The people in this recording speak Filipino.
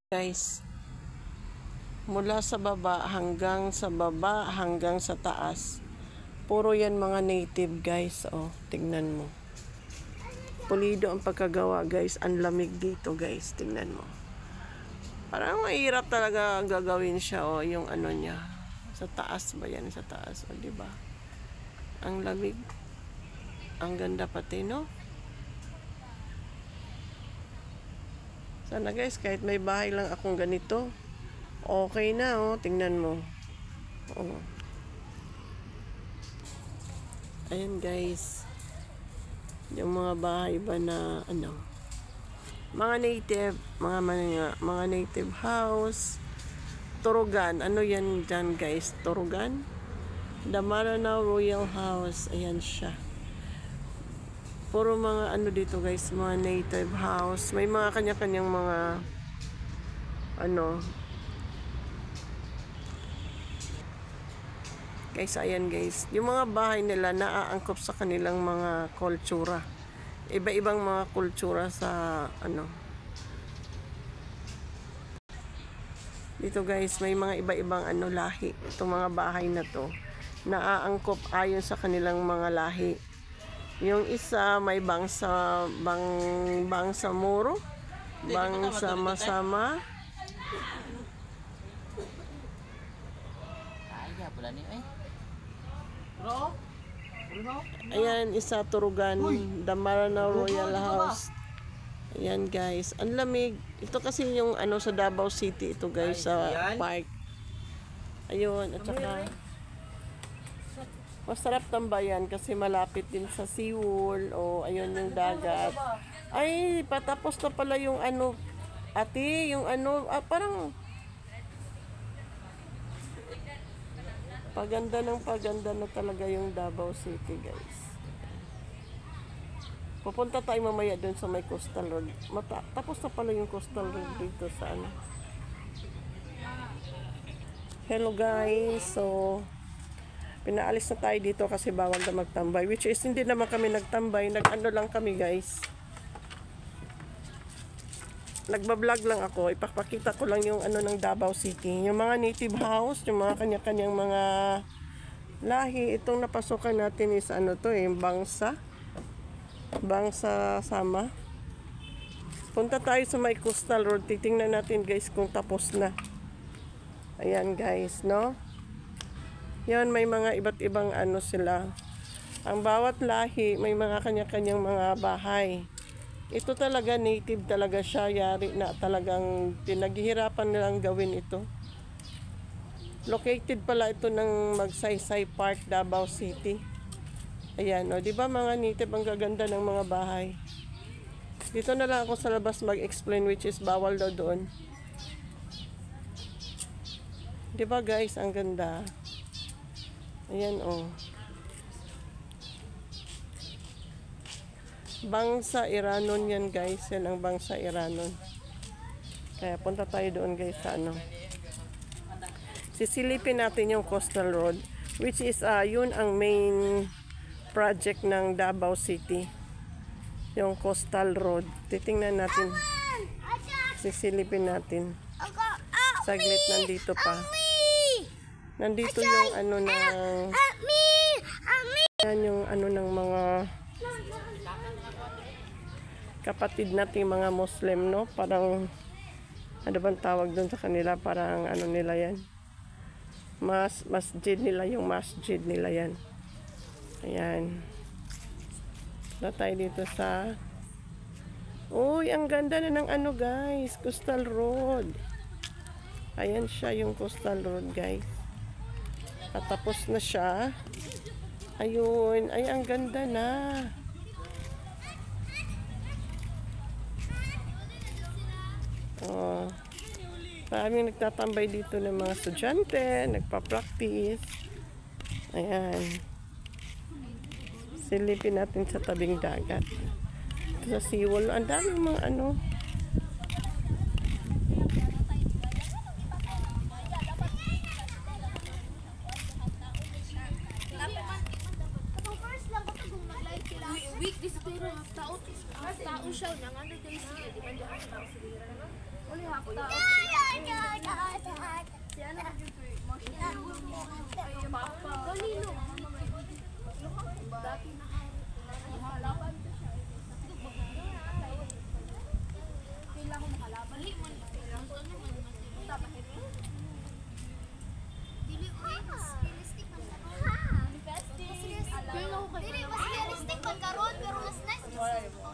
Guys, mula sa baba hanggang sa taas, puro yan mga native guys. Oh, tingnan mo, pulido ang pagkagawa guys. Ang lamig dito guys, tingnan mo, parang mahirap talaga gagawin siya. Oh, yung ano niya sa taas ba yan, sa taas, oh, diba ang lamig, ang ganda pati, no? Sana guys, kahit may bahay lang akong ganito, okay na. Oh, tingnan mo. Oh. Ayan guys, yung mga bahay ba na ano, mga native, mga native house. Turugan, ano yan dyan guys? Turugan, Damarana Royal House. Ayan siya. Puro mga ano dito guys, mga native house. May mga kanya-kanyang mga ano guys. Ayan guys, yung mga bahay nila naaangkop sa kanilang mga kultura. Iba-ibang mga kultura sa ano dito guys. May mga iba-ibang ano lahi. Itong mga bahay na to naaangkop ayon sa kanilang mga lahi. Yung isa may bangsa muro, bangsa masama. Ayan, isa Turugan, Damarana Royal House. Ayan guys, ang lamig. Ito kasi yung ano sa Davao City ito guys, sa park. Ayun, at saka masarap tambayan kasi malapit din sa seawall. O ayun yung dagat. Ay, patapos na pala yung ano, ate, yung ano, parang paganda na talaga yung Davao City guys. Pupunta tayo mamaya dun sa may coastal road. Tapos na pala yung coastal road dito sa ano. Hello guys, so pinaalis na tayo dito kasi bawal na magtambay, which is hindi naman kami nagtambay, nag-ano lang kami guys, nagbablog lang ako. Ipapakita ko lang yung ano ng Davao City, yung mga native house, yung mga kanya-kanyang mga lahi. Itong napasokan natin is ano to bangsa sama. Punta tayo sa may coastal road, titingnan natin guys kung tapos na. Ayan guys, no? Yan, may mga iba't ibang ano sila. Ang bawat lahi may mga kanya-kanyang mga bahay. Ito talaga native talaga siya. Yari na talagang pinaghihirapan nilang gawin ito. Located pala ito ng Magsaysay Park, Davao City. Ayan, o, diba mga native, ang gaganda ng mga bahay. Dito na lang ako sa labas mag-explain, which is bawal daw doon. Diba guys, ang ganda. Ayan, oh. Bangsa Iranon yan guys. Yan ang Bangsa Iranon. Kaya punta tayo doon guys sa ano. Sisilipin natin yung coastal road, which is yun ang main project ng Davao City. Yung coastal road. Titingnan natin. Sisilipin natin. Saglit, nandito pa. Nandito yung ano ng yan yung ano ng mga kapatid nating mga Muslim, no? Parang ano bang tawag doon sa kanila? Parang ano nila yan, masjid nila, yung masjid nila yan. Ayan, na tayo dito sa uy, ang ganda na ng ano guys, coastal road. Ayan siya yung coastal road guys. Tapos na siya. Ayun, ay ang ganda na. Oh, maraming nagtatambay dito ng mga estudyante, nagpa-practice. Ayan, silipin natin sa tabing dagat. Ito sa seawall, ang daming mga ano. Week this pero tao siya nang ano guys, di man tao siguro na. Uli hapon. Si ano ka dyan, Papa. Kanino? Dati nakalaban ko siya. Kailangan ko makalaban. Dili uy, mas realistic man karon. Dili mas realistic man karon pero mas nice.